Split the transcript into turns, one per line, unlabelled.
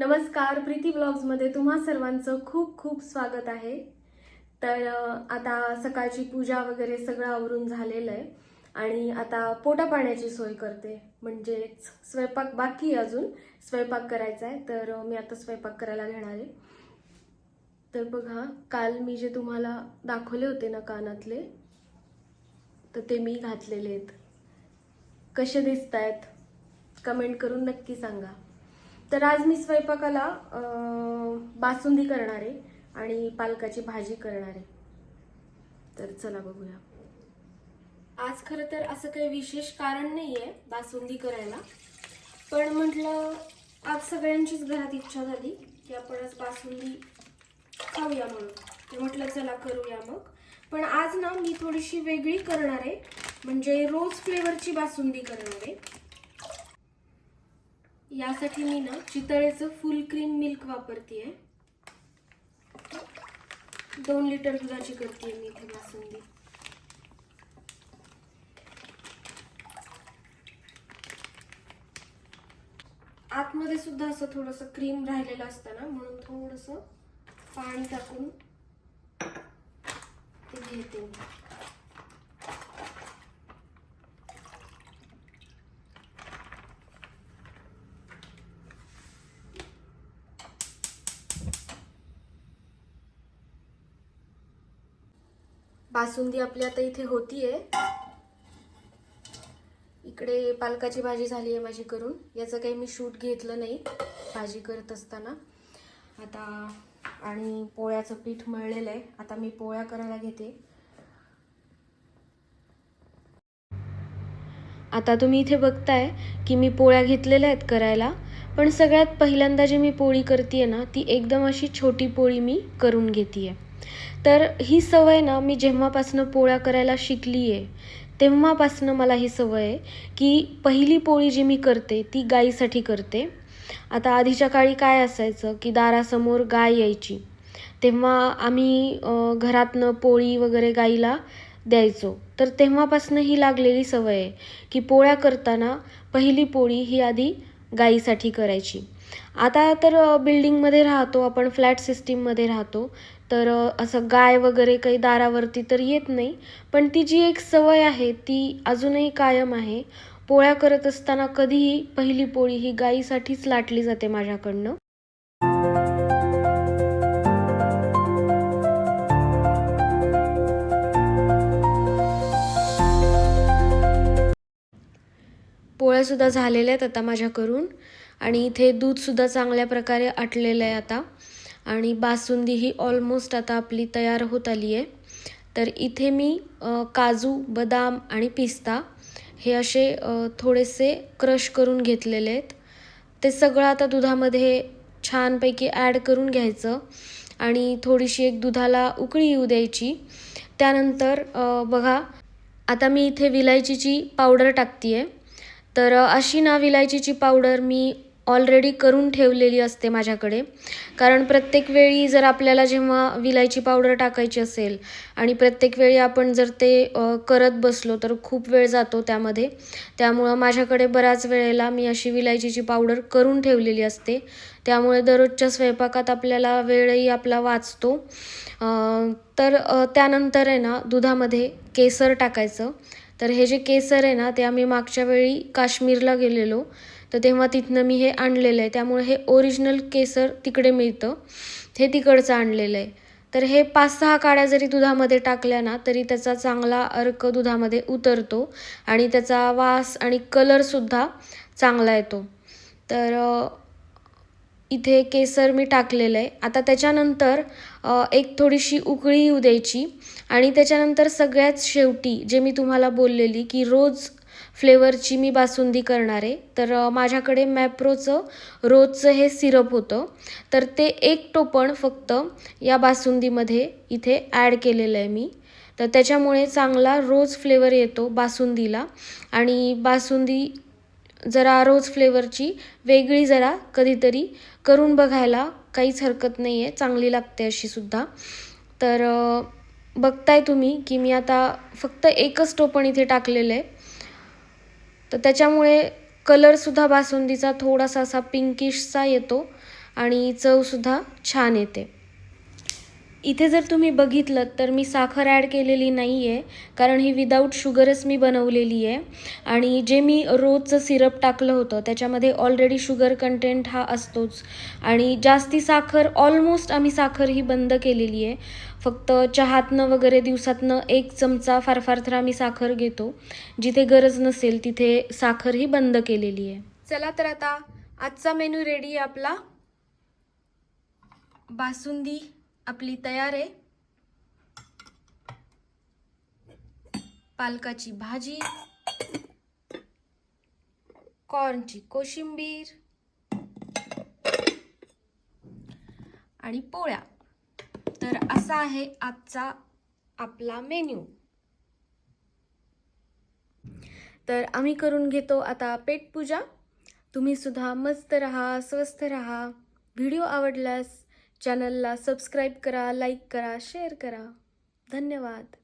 नमस्कार, प्रीती ब्लॉग्समध्ये तुम्हा सर्वांचं खूप खूप स्वागत आहे। तर आता सकाळची पूजा वगैरे सगळं आवरून झालेलं आहे आणि आता पोटा पाण्याची सोय करते, म्हणजेच स्वयंपाक बाकी आहे, अजून स्वयंपाक करायचा आहे। तर मी आता स्वयंपाक करायला घेणार आहे। तर बघा, काल मी जे तुम्हाला दाखवले होते ना कानातले, तर ते मी घातलेले आहेत। कसे दिसतायत कमेंट करून नक्की सांगा। तर आज मी स्वयंपाकाला बासुंदी करणार आहे आणि पालकाची भाजी करणार आहे। तर चला बघूया। आज खरं तर असं काही विशेष कारण नाहीये बासुंदी करायला, पण म्हटलं आज सगळ्यांचीच घरात इच्छा झाली की आपण आज बासुंदी खाऊया, म्हणून ते म्हटलं चला करूया मग। पण आज ना मी थोडीशी वेगळी करणार आहे, म्हणजे रोज फ्लेवरची बासुंदी करणार आहे। यासाठी मी ना चितळेचं फुल क्रीम मिल्क वापरतेय। 2 लिटर दुधाची करतेय मी इथे बासुंदी। आतमध्ये सुद्धा असं थोडंसं क्रीम राहिलेलं असतं ना, म्हणून थोडंसं पाणी टाकून ते घेते मी। बासुंदी आपली आता इथे होतीये। इकडे पालकाची भाजी झाली आहे माझी करून। याचं काही मी शूट घेतलं नाही भाजी करत असताना। आता आणि पोळ्याचं पीठ मळलेलं आहे, आता मी पोळ्या करायला घेते। आता तुम्ही इथे बघताय की मी पोळ्या घेतलेल्या आहेत करायला, पण सगळ्यात पहिल्यांदा जी मी पोळी करतेय ना, ती एकदम अशी छोटी पोळी मी करून घेतेय। तर ही सवय ना मी जेव्हापासनं पोळ्या करायला शिकली आहे तेव्हापासनं मला ही सवय आहे की पहिली पोळी जी मी करते ती गाईसाठी करते। आता आधीच्या काळी काय असायचं की दारासमोर गाय यायची, तेव्हा आम्ही घरातनं पोळी वगैरे गाईला द्यायचो। तर तेव्हापासनं ही लागलेली सवय आहे की पोळ्या करताना पहिली पोळी ही आधी गाईसाठी करायची। आता तर बिल्डिंगमध्ये राहतो आपण, फ्लॅट सिस्टीममध्ये राहतो, तर असं गाय वगैरे काही दारावरती तर येत नाही, पण ती जी एक सवय आहे ती अजूनही कायम आहे। पोळ्या करत असताना कधीही पहिली पोळी ही गाईसाठीच लाटली जाते माझ्याकडनं। पोळ्यासुद्धा झालेल्या आहेत आता माझ्या करून, आणि इथे दूधसुद्धा चांगल्या प्रकारे आटलेलं आहे आता, आणि बासुंदी ही ऑलमोस्ट आता आपली तयार होत आली आहे। तर इथे मी काजू, बदाम आणि पिस्ता हे असे थोडेसे क्रश करून घेतलेले आहेत। ते सगळं आता दुधामध्ये छानपैकी ॲड करून घ्यायचं आणि थोडीशी एक दुधाला उकळी येऊ द्यायची। त्यानंतर बघा, आता मी इथे विलायचीची पावडर टाकते। तर अशी ना विलायचीची पावडर मी ऑलरेडी करून ठेवलेली असते माझ्याकडे, कारण प्रत्येक वेळी जर आपल्याला जेव्हा विलायची पावडर टाकायची असेल आणि प्रत्येक वेळी आपण जर ते करत बसलो तर खूप वेळ जातो त्यामध्ये। त्यामुळं माझ्याकडे बऱ्याच वेळेला मी अशी विलायचीची पावडर करून ठेवलेली असते, त्यामुळे दररोजच्या स्वयंपाकात आपल्याला वेळही आपला वाचतो। तर त्यानंतर आहे ना दुधामध्ये केसर टाकायचं। तर हे जे केसर आहे ना ते आम्ही मागच्या वेळी काश्मीरला गेलेलो, तर तेव्हा तिथनं मी हे आणलेलं आहे, त्यामुळे हे ओरिजिनल केसर तिकडे मिळतं, हे तिकडचं आणलेलं आहे। तर हे 5-6 काड्या जरी दुधामध्ये टाकल्या ना तरी त्याचा चांगला अर्क दुधामध्ये उतरतो आणि त्याचा वास आणि कलरसुद्धा चांगला येतो। तर इथे केसर मी टाकलेलं आहे। आता त्याच्यानंतर एक थोडीशी उकळी येऊ द्यायची आणि त्याच्यानंतर सगळ्यात शेवटी जे मी तुम्हाला बोललेली की रोज फ्लेवरची मी बासुंदी करणार आहे, तर माझ्याकडे मॅप्रोचं रोजचं हे सिरप होतं, तर ते 1 टोपण फक्त या बासुंदीमध्ये इथे ॲड केलेलं आहे मी। तर त्याच्यामुळे चांगला रोज फ्लेवर येतो बासुंदीला, आणि बासुंदी जरा रोज फ्लेवरची वेगळी जरा कधीतरी करून बघायला काहीच हरकत नाही आहे, चांगली लागते अशी सुद्धा। तर बघताय तुम्ही की मी आता फक्त 1च टोपण इथे टाकलेलं आहे, तर त्याच्यामुळे कलरसुद्धा बासुंदीचा थोडासा असा पिंकिशचा येतो आणि चवसुद्धा छान येते. इथे जर तुम्ही बघितलं तर मी साखर ॲड केलेली नाही आहे, कारण ही विदाऊट शुगरच मी बनवलेली आहे. आणि जे मी रोजचं सिरप टाकलं होतं त्याच्यामध्ये ऑलरेडी शुगर कंटेंट हा असतोच. आणि जास्ती साखर ऑलमोस्ट आम्ही साखर ही बंद केलेली आहे. फक्त चहातनं वगैरे दिवसातनं 1 चमचा फार फार तर आम्ही साखर घेतो. जिथे गरज नसेल तिथे साखर ही बंद केलेली आहे. चला तर आता आजचा मेनू रेडी आहे आपला. बासुंदी आपली तयार आहे. पालकाची भाजी, कॉर्नची कोशिंबीर आणि पोळ्या. तर असा आहे आजचा आपला मेन्यू. तर आम्ही करून घेतो आता पेटपूजा. तुम्ही सुद्धा मस्त रहा, स्वस्थ रहा. व्हिडिओ आवडल्यास चॅनलला सबस्क्राईब करा, लाईक करा, शेअर करा. धन्यवाद.